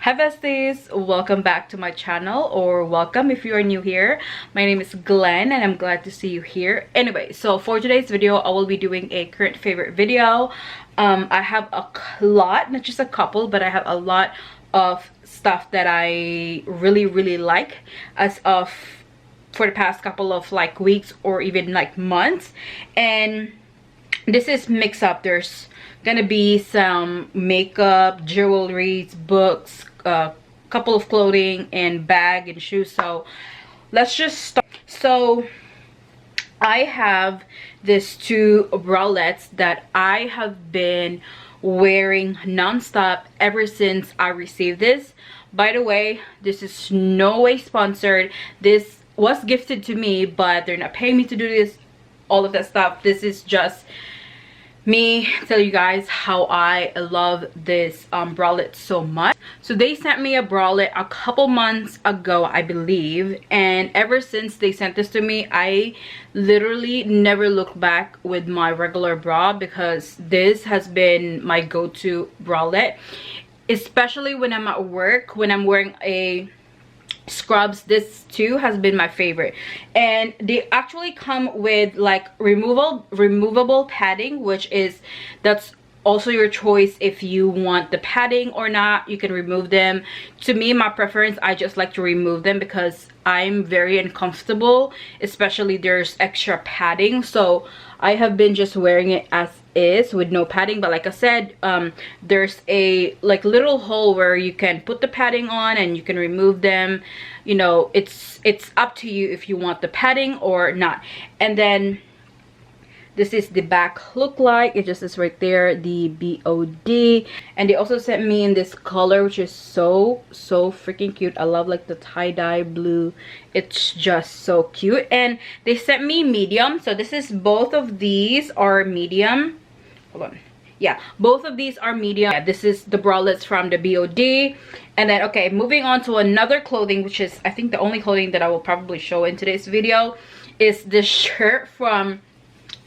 Hi besties, welcome back to my channel, or welcome if you are new here. My name is Glenn and I'm glad to see you here. Anyway, so for today's video I will be doing a current favorite video. I have a lot, not just a couple, but I have a lot of stuff that I really like as of for the past couple of like weeks or even like months. And this is mix up. There's gonna be some makeup, jewelry, books, couple of clothing, and bag and shoes. So let's just start. So I have these two bralettes that I have been wearing non-stop ever since I received this. By the way, this is no way sponsored. This was gifted to me, but they're not paying me to do this, all of that stuff. This is just me tell you guys how I love this bralette so much. So they sent me a bralette a couple months ago, I believe, and ever since they sent this to me, I literally never look back with my regular bra, because this has been my go-to bralette, especially when I'm at work, when I'm wearing a scrubs. This too has been my favorite, and they actually come with like removable padding, which is, that's also your choice if you want the padding or not. You can remove them. To me, my preference, I just like to remove them because I'm very uncomfortable, especially there's extra padding. So I have been just wearing it as is with no padding. But like I said, there's a like little hole where you can put the padding on and you can remove them. You know, it's up to you if you want the padding or not. And then this is the back look like. It just is right there, the BOD. And they also sent me in this color, which is so freaking cute. I love like the tie-dye blue. It's just so cute. And they sent me medium. So this is, both of these are medium. Hold on. Yeah, both of these are medium. Yeah, this is the bralettes from the BOD. And then, okay, moving on to another clothing, which is I think the only clothing that I will probably show in today's video, is this shirt from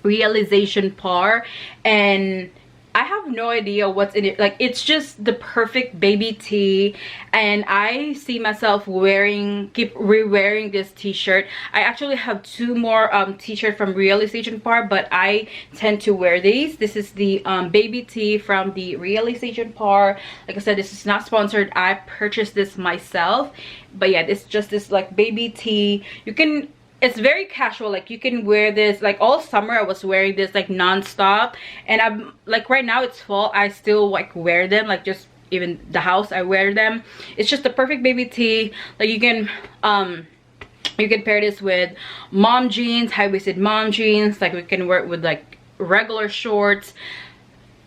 Realization Par. And I have no idea what's in it. Like, it's just the perfect baby tee, and I see myself keep re-wearing this t-shirt. I actually have two more t-shirts from Realization Par, but I tend to wear these. This is the baby tee from the Realization Par. Like I said, this is not sponsored. I purchased this myself, but yeah, it's just this like baby tee. It's very casual. Like, you can wear this like all summer. I was wearing this like non-stop, and I'm like, right now it's fall, I still like wear them, like just even the house I wear them. It's just the perfect baby tee. Like, you can pair this with mom jeans, high-waisted mom jeans. Like, we can wear it with like regular shorts.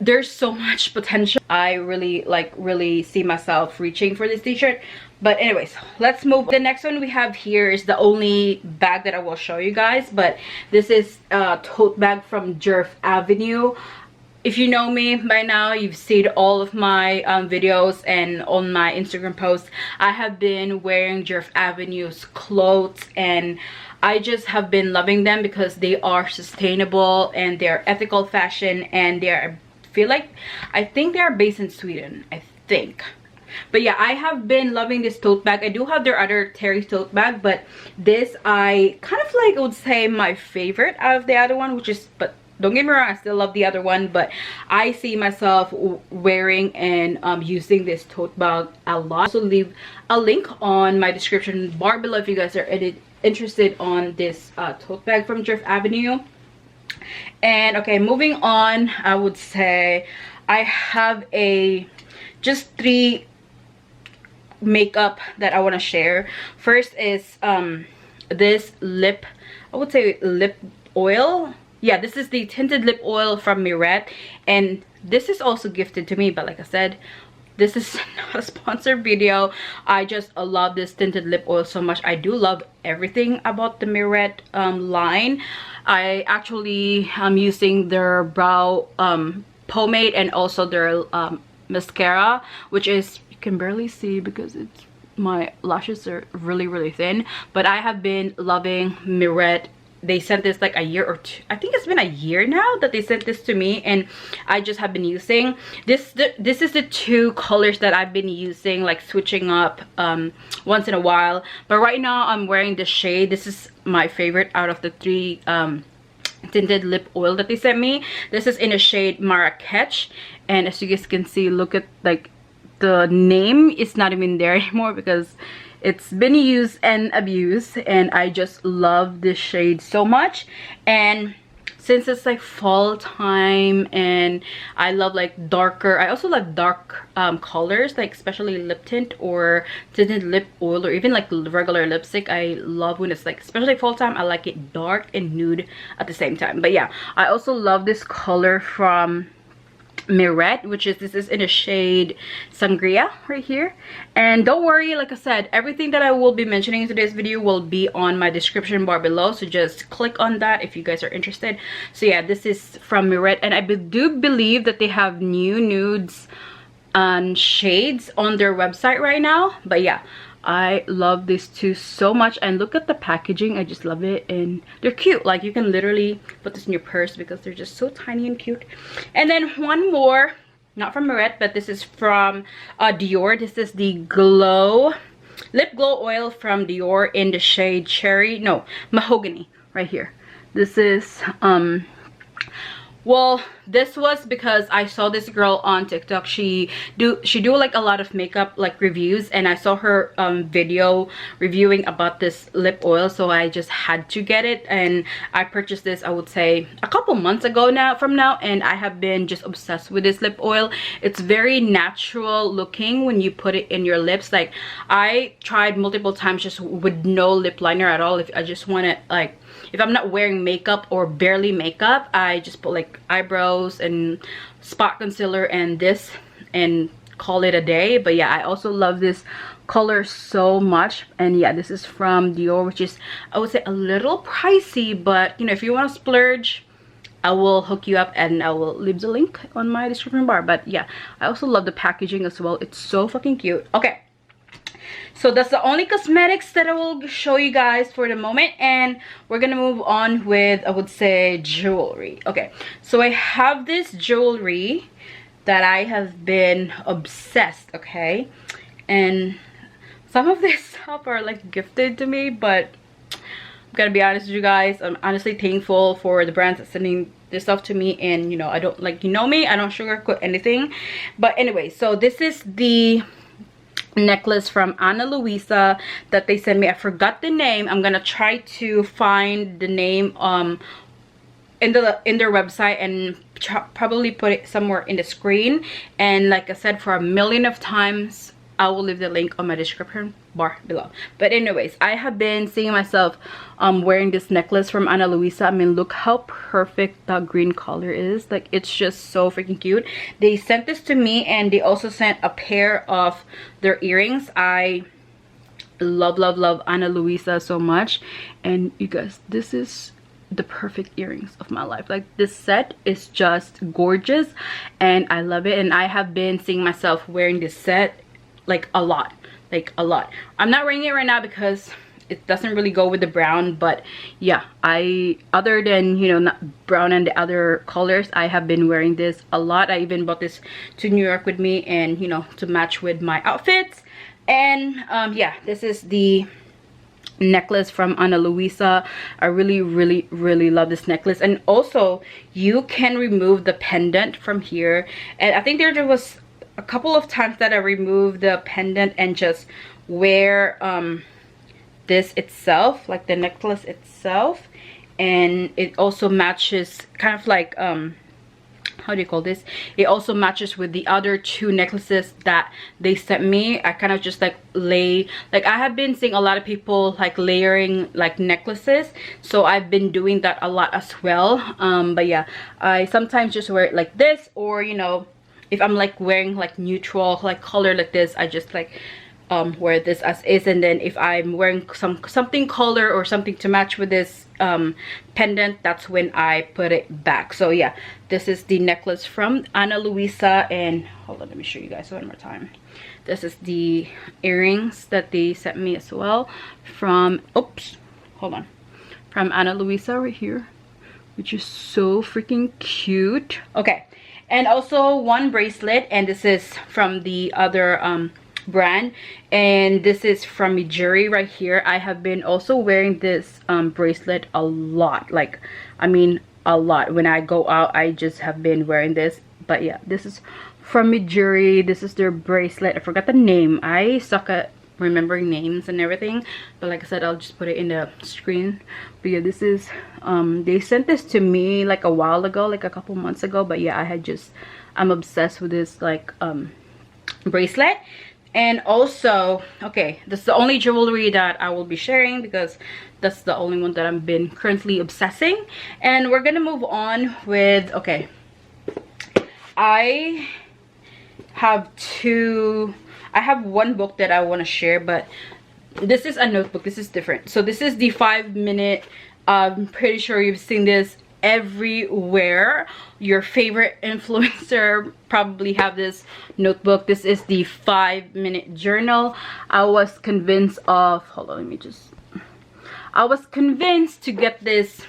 There's so much potential. I really see myself reaching for this t-shirt. But anyways, let's move. The next one we have here is the only bag that I will show you guys, but this is a tote bag from Jerf Avenue. If you know me by now, you've seen all of my videos and on my Instagram posts. I have been wearing Jerf Avenue's clothes, and I just have been loving them because they are sustainable and they're ethical fashion, and they're, I think they are based in Sweden, I think. But yeah, I have been loving this tote bag. I do have their other Terry tote bag, but this I kind of like, I would say, my favorite out of the other one, which is, but don't get me wrong, I still love the other one, but I see myself wearing and using this tote bag a lot. Also leave a link on my description bar below if you guys are interested on this tote bag from Jerf Avenue. And okay, moving on, I would say I have just three makeup that I want to share. First is this lip, I would say lip oil. Yeah, this is the tinted lip oil from Mirette, and this is also gifted to me, but like I said, this is not a sponsored video. I just love this tinted lip oil so much. I do love everything about the Mirette line. I actually am using their brow pomade and also their mascara, which is, you can barely see because my lashes are really thin, but I have been loving Mirette they sent this like a year or two. I think it's been a year now that they sent this to me, and I just have been using this. This is the two colors that I've been using, like switching up once in a while. But right now I'm wearing the shade. This is my favorite out of the three tinted lip oil that they sent me. This is in a shade Marrakech, and as you guys can see, look at, like, the name is not even there anymore because it's been used and abused, and I just love this shade so much. And since it's like fall time and I love like darker, I also love dark colors, like especially lip tint or tinted lip oil, or even like regular lipstick. I love when it's like, especially fall time, I like it dark and nude at the same time. But yeah, I also love this color from Mirette, which is, this is in a shade Sangria right here. And don't worry, like I said, everything that I will be mentioning in today's video will be on my description bar below, so just click on that if you guys are interested. So yeah, this is from Mirette, and I do believe that they have new nudes and shades on their website right now. But yeah, I love these two so much, and look at the packaging. I just love it, and they're cute. Like, you can literally put this in your purse because they're just so tiny and cute. And then one more, not from Mirette, but this is from Dior. This is the lip glow oil from Dior in the shade Mahogany right here. This is well, this was because I saw this girl on TikTok. She do like a lot of makeup like reviews, and I saw her video reviewing about this lip oil, so I just had to get it. And I purchased this, I would say, a couple months ago now, and I have been just obsessed with this lip oil. It's very natural looking when you put it in your lips. Like, I tried multiple times just with no lip liner at all. If I just want it, like, if I'm not wearing makeup or barely makeup, I just put like eyebrows and spot concealer and this and call it a day. But yeah, I also love this color so much. And yeah, this is from Dior, which is, I would say, a little pricey, but you know, if you want to splurge, I will hook you up, and I will leave the link on my description bar. But yeah, I also love the packaging as well. It's so fucking cute. Okay, so that's the only cosmetics that I will show you guys for the moment, and we're gonna move on with, I would say, jewelry. Okay, so I have this jewelry that I have been obsessed, okay, and some of this stuff are like gifted to me, but I'm gonna be honest with you guys, I'm honestly thankful for the brands that's sending this stuff to me. And you know, I don't, like, you know me, I don't sugarcoat anything. But anyway, so this is the necklace from Ana Luisa that they sent me. I forgot the name. I'm gonna try to find the name in their website and probably put it somewhere in the screen. And like I said, for a million of times, I will leave the link on my description bar below. But anyways, I have been seeing myself wearing this necklace from Ana Luisa. I mean, look how perfect that green color is. Like, it's just so freaking cute. They sent this to me, and they also sent a pair of their earrings. I love Ana Luisa so much, and you guys, this is the perfect earrings of my life. Like, this set is just gorgeous, and I love it. And I have been seeing myself wearing this set like a lot. I'm not wearing it right now because it doesn't really go with the brown, but yeah, other than, you know, not brown and the other colors, I have been wearing this a lot. I even bought this to New York with me, and you know, to match with my outfits. And yeah, this is the necklace from Ana Luisa. I really love this necklace. And also, you can remove the pendant from here, and I think there was a couple of times that I removed the pendant and just wear this itself, like the necklace itself. And it also matches, kind of like how do you call this, it also matches with the other two necklaces that they sent me. I kind of just like I have been seeing a lot of people like layering like necklaces, so I've been doing that a lot as well. But yeah, I sometimes just wear it like this, or you know, if I'm like wearing like neutral like color like this, I just like wear this as is. And then if I'm wearing something color or something to match with this pendant, that's when I put it back. So yeah, this is the necklace from Ana Luisa. And hold on, let me show you guys one more time. This is the earrings that they sent me as well from, oops, hold on, from Ana Luisa right here, which is so freaking cute. Okay, and also one bracelet, and this is from the other brand, and this is from Mijuri right here. I have been also wearing this bracelet a lot, like I mean a lot. When I go out, I just have been wearing this. But yeah, this is from Mijuri. This is their bracelet. I forgot the name. I suck at remembering names and everything, but like I said, I'll just put it in the screen. But yeah, this is they sent this to me like a while ago, like a couple months ago. But yeah, I'm obsessed with this like bracelet. And also, okay, this is the only jewelry that I will be sharing because that's the only one that I've been currently obsessing. And we're gonna move on with, okay, I have one book that I want to share, but this is a notebook. This is different. So this is the 5-minute, I'm pretty sure you've seen this everywhere. Your favorite influencer probably have this notebook. This is the 5-minute journal. I was convinced of, hold on, I was convinced to get this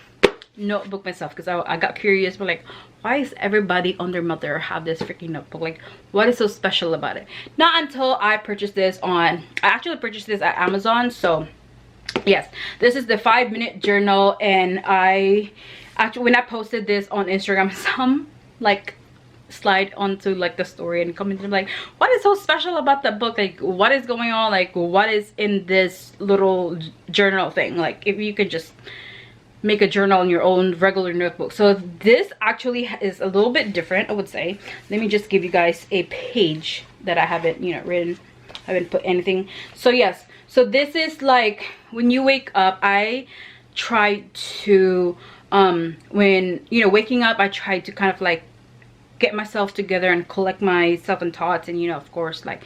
notebook myself because I got curious, but like, why is everybody on their mother have this freaking notebook? Like, what is so special about it? Not until I purchased this I actually purchased this at Amazon. So yes, this is the 5-minute journal, and I actually, when I posted this on Instagram, some like slide onto like the story and commented like, what is so special about the book? Like, what is going on? Like, what is in this little journal thing? Like, if you could just make a journal in your own regular notebook. So this actually is a little bit different, I would say. Let me just give you guys a page that I haven't, you know, written. I haven't put anything. So yes, so this is like when you wake up, I try to when, you know, waking up, I try to kind of like get myself together and collect myself and thoughts, and, you know, of course, like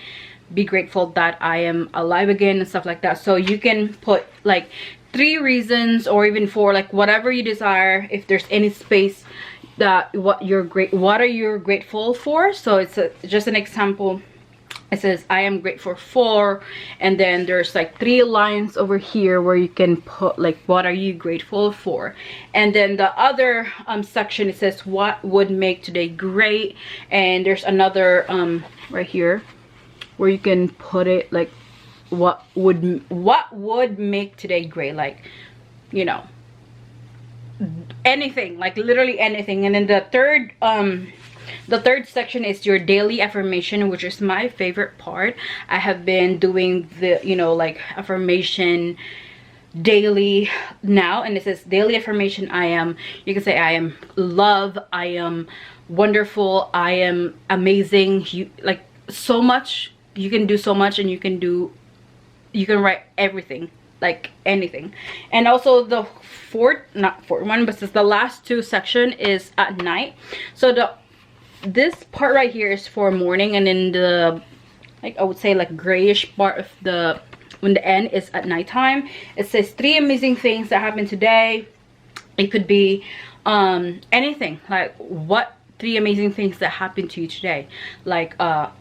be grateful that I am alive again and stuff like that. So you can put like 3 reasons or even 4, like whatever you desire, if there's any space that what are you grateful for. So it's just an example. It says I am grateful for, and then there's like 3 lines over here where you can put like what are you grateful for. And then the other section, it says what would make today great, and there's another right here where you can put it like what would make today great, like, you know, anything, like literally anything. And then the third section is your daily affirmation, which is my favorite part. I have been doing the, you know, like affirmation daily now, and it says daily affirmation. You can say I am love, I am wonderful, I am amazing. You like so much, you can do so much, and you can write everything, like anything. And also the not fourth one, but the last 2 section is at night. So this part right here is for morning, and in the, like I would say like grayish part of the, when the end is at nighttime, it says 3 amazing things that happened today. It could be anything, like what 3 amazing things that happened to you today, like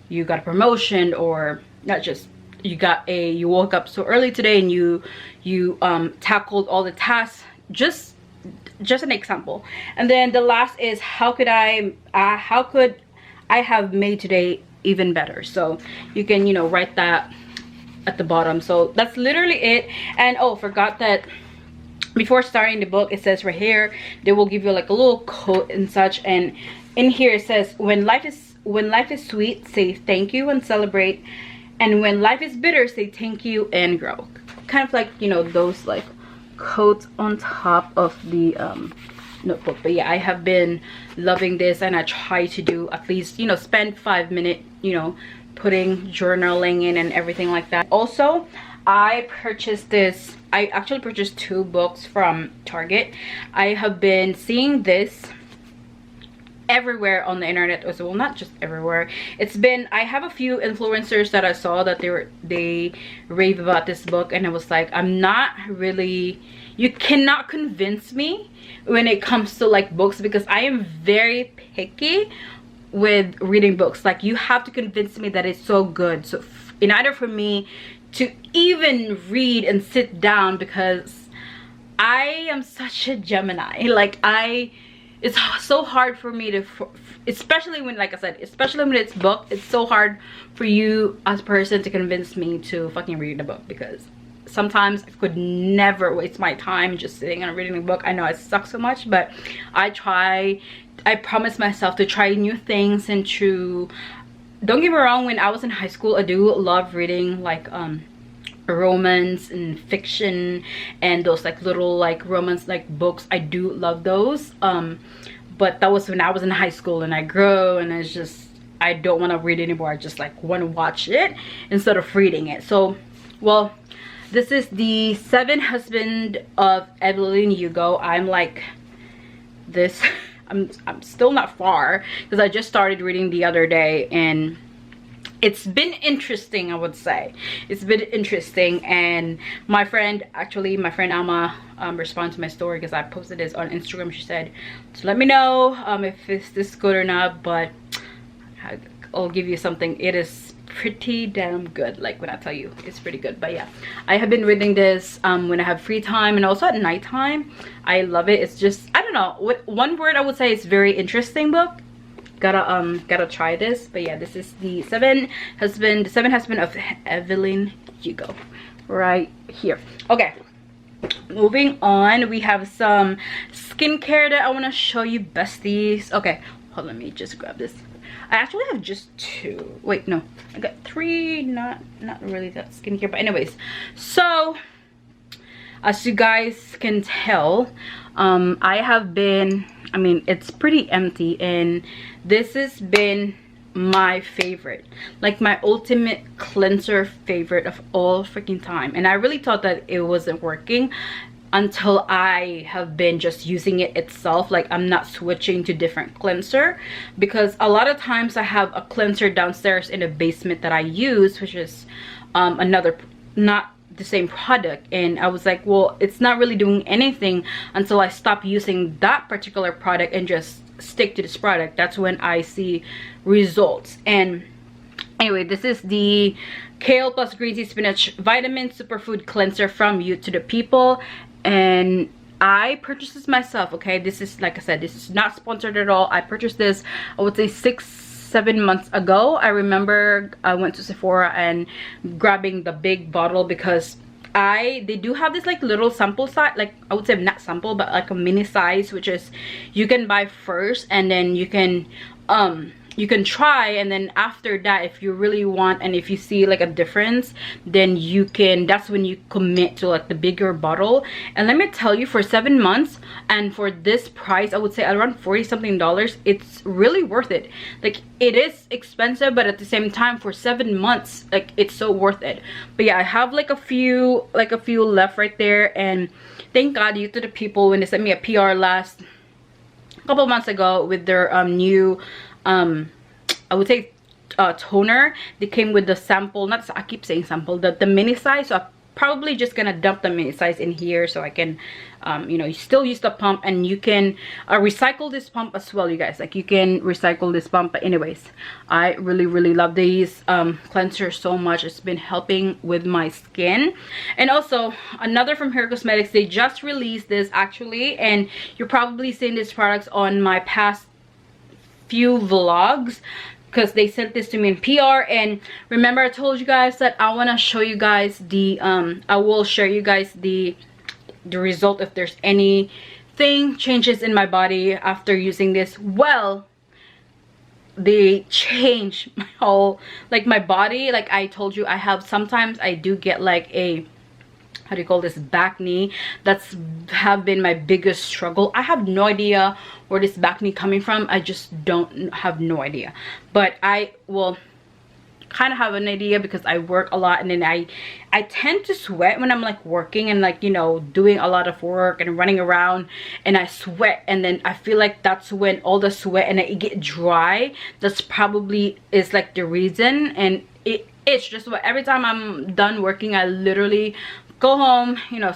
you got a promotion, or not just you woke up so early today and you tackled all the tasks. Just an example. And then the last is how could I have made today even better. So you can, you know, write that at the bottom. So that's literally it. And oh, forgot that before starting the book, it says right here they will give you like a little quote and such, and in here it says when life is sweet, say thank you and celebrate, and when life is bitter, say thank you and grow. Kind of like, you know, those like quotes on top of the notebook. But yeah, I have been loving this, and I try to do at least, you know, spend 5 minutes, you know, putting journaling in and everything like that. Also, I purchased this. I actually purchased 2 books from Target. I have been seeing this everywhere on the internet as well, not just everywhere. It's been, I have a few influencers that I saw that they rave about this book, and I was like, I'm not really, you cannot convince me when it comes to like books, because I am very picky with reading books. Like, you have to convince me that it's so good, so in order for me to even read and sit down, because I am such a Gemini. Like it's so hard for me to, especially when, like I said, especially when it's book, it's so hard for you as a person to convince me to fucking read a book, because sometimes I could never waste my time just sitting and reading a book. I know it sucks so much, but I promise myself to try new things and to, don't get me wrong, when I was in high school I do love reading like romance and fiction and those like little like romance like books. I do love those, but that was when I was in high school, and I grew and it's just, I don't want to read anymore. I just like want to watch it instead of reading it. So, well, this is the 7 Husbands of Evelyn Hugo. I'm like this I'm still not far, because I just started reading the other day, and it's been interesting. I would say it's been interesting. And my friend Alma responded to my story, because I posted this on Instagram. She said to let me know if it's this good or not, but I'll give you something. It is pretty damn good, like when I tell you it's pretty good. But yeah, I have been reading this when I have free time and also at nighttime. I love it. It's just, I don't know, with one word I would say, it's very interesting book. Gotta try this. But yeah, this is the 7 Husbands of Evelyn Hugo right here. Okay, moving on, we have some skincare that I want to show you, besties. Okay, hold on, let me just grab this. I actually have just 2. Wait, no, I got 3. Not really that skincare, but anyways, so as you guys can tell, I have been, I mean, it's pretty empty, and this has been my favorite, like my ultimate cleanser favorite of all freaking time. And I really thought that it wasn't working until I have been just using it itself. Like, I'm not switching to different cleanser, because a lot of times I have a cleanser downstairs in the basement that I use, which is another, not the same product, and I was like, well, it's not really doing anything until I stop using that particular product and just stick to this product. That's when I see results. And anyway, this is the Kale plus Green Tea Spinach Vitamin Superfood Cleanser from You to the People, and I purchased this myself. Okay, this is, like I said, this is not sponsored at all. I purchased this, I would say 6-7 months ago. I remember I went to Sephora and grabbing the big bottle, because they do have this like little sample size, like I would say not sample, but like a mini size, which is you can buy first and then you can try, and then after that, if you really want and if you see like a difference, then you can, that's when you commit to like the bigger bottle. And let me tell you, for 7 months and for this price, I would say around $40 something, it's really worth it. Like, it is expensive, but at the same time, for 7 months, like, it's so worth it. But yeah, I have like a few left right there, and thank God You to the People, when they sent me a PR last couple months ago with their new I would say toner. They came with the sample, not, I keep saying sample, the mini size. So I'm probably just gonna dump the mini size in here, so I can you know, you still use the pump, and you can recycle this pump as well, you guys. Like, you can recycle this pump. But anyways, I really love these cleansers so much. It's been helping with my skin. And also another from Hair Cosmetics, they just released this actually, and you're probably seeing these products on my past few vlogs, because they sent this to me in PR. And remember, I told you guys that I want to show you guys the I will share you guys the result if there's anything changes in my body after using this. Well, they changed my whole, like, my body. Like I told you, I have, sometimes I do get like a, how do you call this, back knee. That's have been my biggest struggle. I have no idea where this back knee coming from. I just have no idea, but I will kind of have an idea, because I work a lot, and then I tend to sweat when I'm like working and, like, you know, doing a lot of work and running around, and I sweat, and then I feel like that's when all the sweat and I get dry. That's probably is like the reason. And it's just what, every time I'm done working, I literally go home, you know,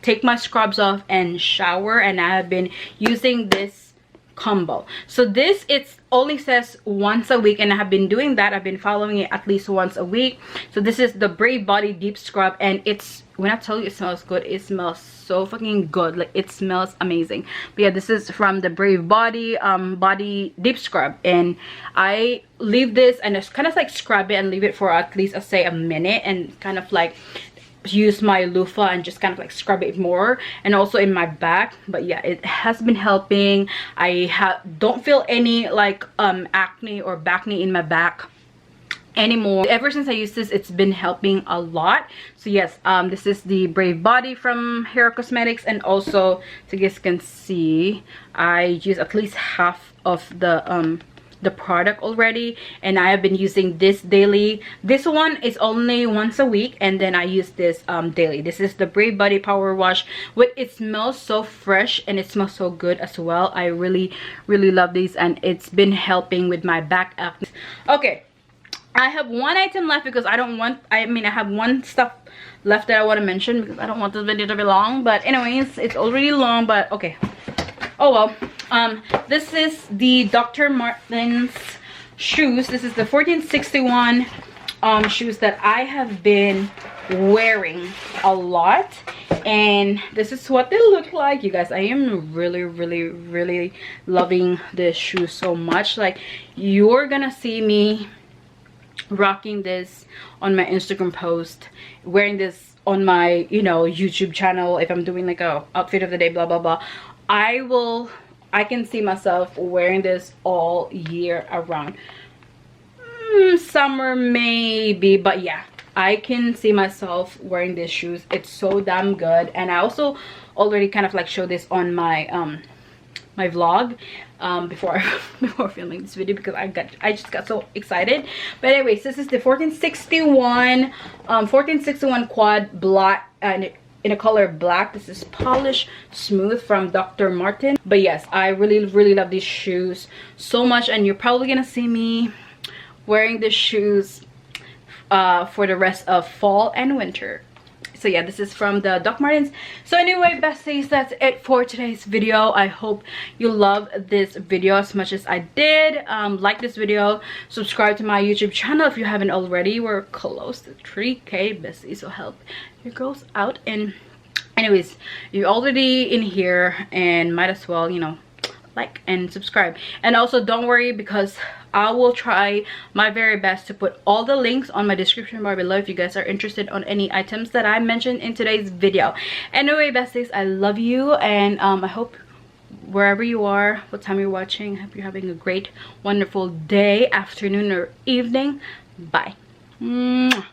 take my scrubs off and shower. And I have been using this combo. So this, it only says once a week, and I have been doing that. I've been following it at least once a week. So this is the Brave Body Deep Scrub, and it's, when I tell you it smells good, it smells so fucking good. Like, it smells amazing. But yeah, this is from the Brave Body Body Deep Scrub, and I leave this and just kind of like scrub it and leave it for at least, say, a minute, and kind of like use my loofah and just kind of like scrub it more, and also in my back. But yeah, it has been helping. I don't feel any like acne or backne in my back anymore. Ever since I used this, it's been helping a lot. So yes, this is the Brave Body from Hero Cosmetics, and also, so you guys can see, I use at least half of the product already, and I have been using this daily. This one is only once a week, and then I use this daily. This is the Brave Body Power Wash, which it smells so fresh and it smells so good as well. I really love these, and it's been helping with my back acne. Okay, I have one item left because I don't want, I have one stuff left that I want to mention because I don't want this video to be long. But anyways, it's already long, but okay, oh well. This is the Dr. Martens shoes. This is the 1461 shoes that I have been wearing a lot, and this is what they look like, you guys. I am really loving this shoe so much. Like, you're gonna see me rocking this on my Instagram post, wearing this on my, you know, YouTube channel, if I'm doing like a outfit of the day, blah blah blah. I can see myself wearing this all year around. Summer maybe, but yeah, I can see myself wearing these shoes. It's so damn good. And I also already kind of like showed this on my my vlog before filming this video, because I just got so excited. But anyways, this is the 1461 quad black, and in a color black. This is Polish Smooth from Dr. Martens. But yes, I really love these shoes so much, and you're probably gonna see me wearing these shoes for the rest of fall and winter. So yeah, this is from the Doc Martens. So anyway, besties, that's it for today's video. I hope you love this video as much as I did. Like this video, subscribe to my YouTube channel if you haven't already. We're close to 3K, besties, so help your girls out. And anyways, you're already in here, and might as well, you know, like and subscribe. And also don't worry, because I will try my very best to put all the links on my description bar below if you guys are interested on any items that I mentioned in today's video. Anyway, besties, I love you, and I hope wherever you are, what time you're watching, I hope you're having a great, wonderful day, afternoon, or evening. Bye. Mwah.